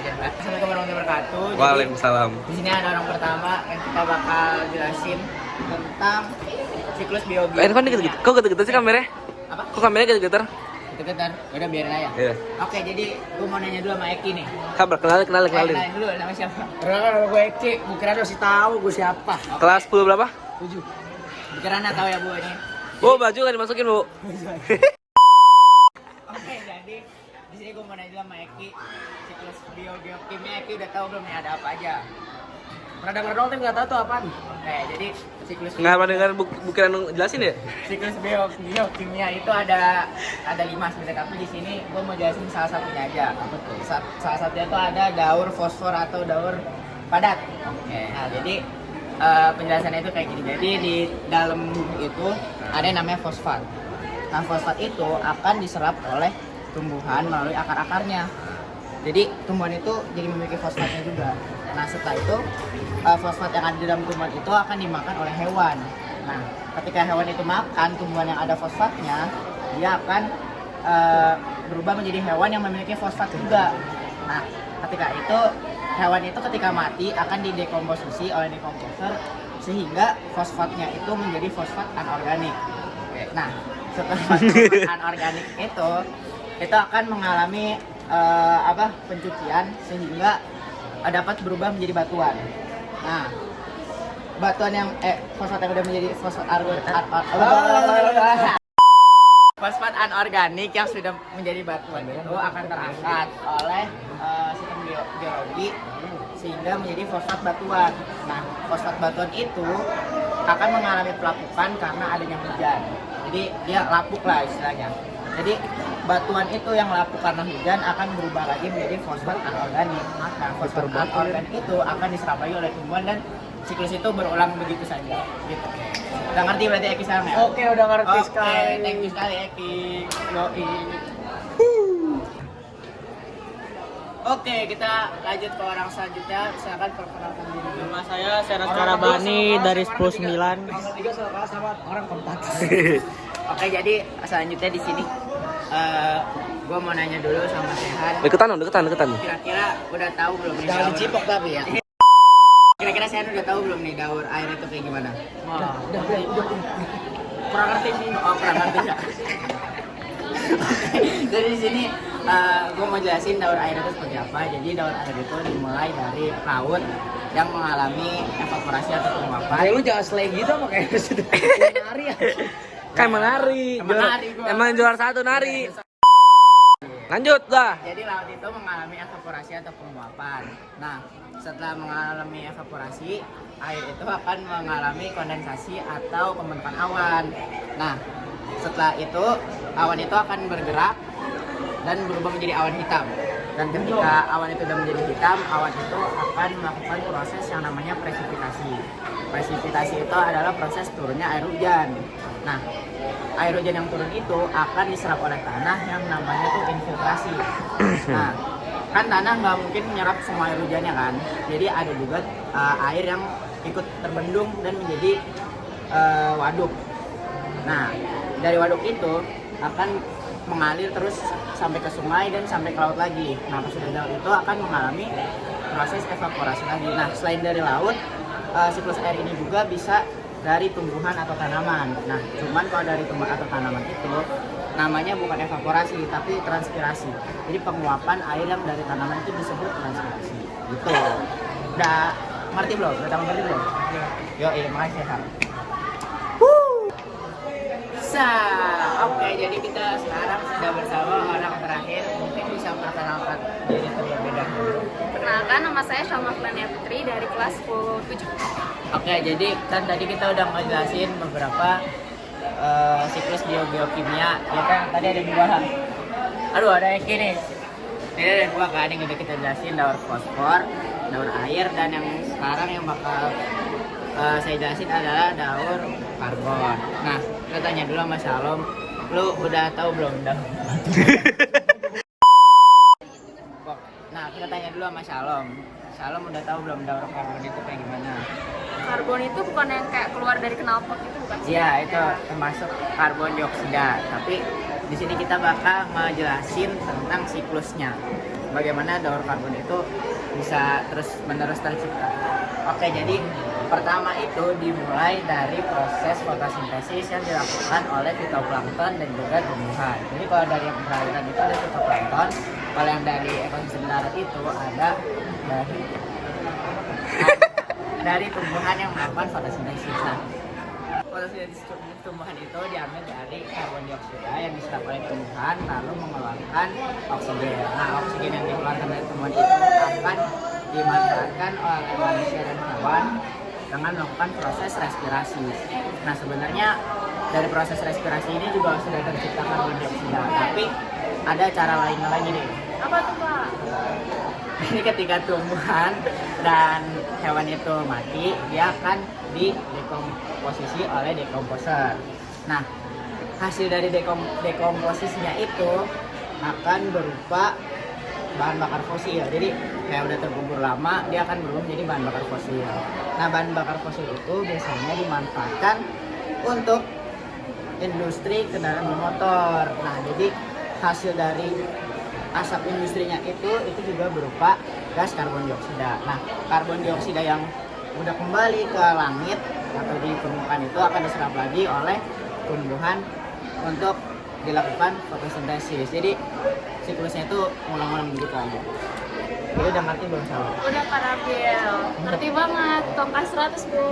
Assalamualaikum warahmatullahi wabarakatuh. Waalaikumsalam. Di sini ada orang pertama yang kita bakal jelasin tentang siklus biologi. Handphone gitu-gitu. Kok gitu-gitu sih kameranya? Apa? Kok kameranya gitu-gitu? Deketan. Udah biarin aja. Iya. Oke, jadi gue mau nanya dulu sama Eki nih. Sabar, kenalin. Kenalin dulu nama siapa? Perkenalkan nama gue Eki, kira udah sih tahu gue siapa. Kelas 10 berapa? 7. Dikira tahu ya Bu ini. Bu, baju nggak dimasukin, Bu. Oke, jadi di sini gue mau nanya dulu sama Eki siklus biokimia. Eki udah tahu belum nih ada apa aja? Pernah denger dong tapi nggak tahu tuh apaan. Oke, jadi siklus Nggak pernah dengar bukiran jelasin ya? siklus biokimia itu ada 5 sebenarnya, tapi di sini gue mau jelasin salah satunya aja. Salah satunya itu ada daur fosfor atau daur padat. Oke. Nah, jadi penjelasannya itu kayak gini. Jadi di dalam bumi itu ada yang namanya fosfat. Nah, fosfat itu akan diserap oleh tumbuhan melalui akar-akarnya. Jadi tumbuhan itu jadi memiliki fosfatnya juga. Nah, setelah itu fosfat yang ada di dalam tumbuhan itu akan dimakan oleh hewan. Nah, ketika hewan itu makan tumbuhan yang ada fosfatnya, dia akan berubah menjadi hewan yang memiliki fosfat juga. Nah, ketika itu hewan itu ketika mati akan didekomposisi oleh dekomposer sehingga fosfatnya itu menjadi fosfat anorganik. Nah, setelah fosfat anorganik itu akan mengalami pencucian sehingga dapat berubah menjadi batuan. Nah, batuan yang fosfat yang udah menjadi fosfat fosfat anorganik yang sudah menjadi batuan itu akan terangkat oleh sistem biologi sehingga menjadi fosfat batuan. Nah, fosfat batuan itu akan mengalami pelapukan karena adanya hujan. Jadi dia lapuk lah istilahnya. Jadi batuan itu yang lapuk karena hujan akan berubah lagi menjadi fosfat anorganik. Nah, fosfat anorganik itu akan diserap lagi oleh tumbuhan dan siklus itu berulang begitu saja. Gitu. Udah ngerti berarti Eki sekarang ya? Oke, udah ngerti sekali. Oke, thank you sekali Eki. Yoi. Oke, kita lanjut ke orang selanjutnya. Silakan perkenalkan diri. Nama saya Seras Karabani dari 109. Tanggal 3 selalu kalah sama orang keempat. Oke, jadi selanjutnya di sini gue mau nanya dulu sama Sehan. Deketan. Kira-kira udah tahu belum nih? Jangan dicipok tapi ya. Kira-kira Sehan udah tahu belum nih daur air itu kayak gimana? Udah. Kurang ngerti sih. Oh, kurang ngerti ya. Jadi di sini gue mau jelasin daur air itu seperti apa. Jadi daur air itu dimulai dari laut yang mengalami evaporasi atau penguapan. Kayak lu jangan slay gitu apa kayak sudah nari ya. Kayak menari. Emang juara 1 nari. Lanjut dah. Jadi laut itu mengalami evaporasi atau penguapan. Nah, setelah mengalami evaporasi, air itu akan mengalami kondensasi atau pembentukan awan. Nah, setelah itu awan itu akan bergerak dan berubah menjadi awan hitam. Dan ketika awan itu sudah menjadi hitam, awan itu akan melakukan proses yang namanya presipitasi. Presipitasi itu adalah proses turunnya air hujan. Nah, air hujan yang turun itu akan diserap oleh tanah yang namanya tuh infiltrasi. Nah, kan tanah nggak mungkin menyerap semua air hujannya kan. Jadi ada juga air yang ikut terbendung dan menjadi waduk. Nah, dari waduk itu akan mengalir terus sampai ke sungai dan sampai ke laut lagi. Nah, pas sudah laut itu akan mengalami proses evaporasi lagi. Nah, selain dari laut, siklus air ini juga bisa dari tumbuhan atau tanaman. Nah, cuman kalau dari tumbuhan atau tanaman itu namanya bukan evaporasi tapi transpirasi. Jadi penguapan air yang dari tanaman itu disebut transpirasi. Gitu. Udah ngerti belum? Udah tahu ngerti belum? Yo, makasih Kak. Oke, jadi kita sekarang sudah bersama orang terakhir. Mungkin bisa memperkenalkan diri terlebih dahulu. Perkenalkan, nama saya Syalma Flania Putri dari kelas 7. Oke, jadi kan tadi kita udah ngejelasin beberapa siklus biokimia. Ya kan, tadi ada 2. Aduh, ada Eki nih. Ini ada 2 kan yang udah kita jelasin, daur fosfor, daur air, dan yang sekarang yang bakal saya jelasin adalah daur karbon. Nah, kita tanya dulu sama Shalom, lu udah tahu belum daur? Nah, kita tanya dulu sama Shalom. Shalom udah tahu belum daur karbon itu kayak gimana? Karbon itu bukan yang kayak keluar dari knalpot itu bukan sih? Iya, itu termasuk karbon dioksida. Tapi di sini kita bakal ngejelasin tentang siklusnya. bagaimana daur karbon itu bisa terus-menerus tercipta. Oke, jadi pertama itu dimulai dari proses fotosintesis yang dilakukan oleh fitoplankton dan juga tumbuhan. Jadi kalau dari yang perairan itu ada fitoplankton, kalau yang dari ekosistem darat itu ada dari tumbuhan yang melakukan fotosintesis. Nah, fotosintesis tumbuhan itu diambil dari karbon dioksida yang diserap oleh tumbuhan lalu mengeluarkan oksigen. Nah, oksigen yang dikeluarkan dari tumbuhan itu akan dimanfaatkan oleh manusia dan hewan dengan melakukan proses respirasi. Nah, sebenarnya dari proses respirasi ini juga sudah tercipta karbon dioksida, tapi ada cara lain lagi nih. Apa tuh Pak? Ini ketika tumbuhan dan hewan itu mati, dia akan didekomposisi oleh dekomposer. Nah, hasil dari dekomposisinya itu akan berupa bahan bakar fosil. Jadi kayak udah terkubur lama, dia akan berubah menjadi bahan bakar fosil. Nah, bahan bakar fosil itu biasanya dimanfaatkan untuk industri kendaraan bermotor. Nah, jadi hasil dari asap industrinya itu juga berupa gas karbon dioksida. Nah, karbon dioksida yang udah kembali ke langit atau di permukaan itu akan diserap lagi oleh tumbuhan untuk dilakukan fotosintesis. Jadi siklusnya itu ulang-ulang begitu aja. Jadi udah ngerti belum salah? Udah Kak Rabil. Ngerti banget. Tongkat 100 Bu.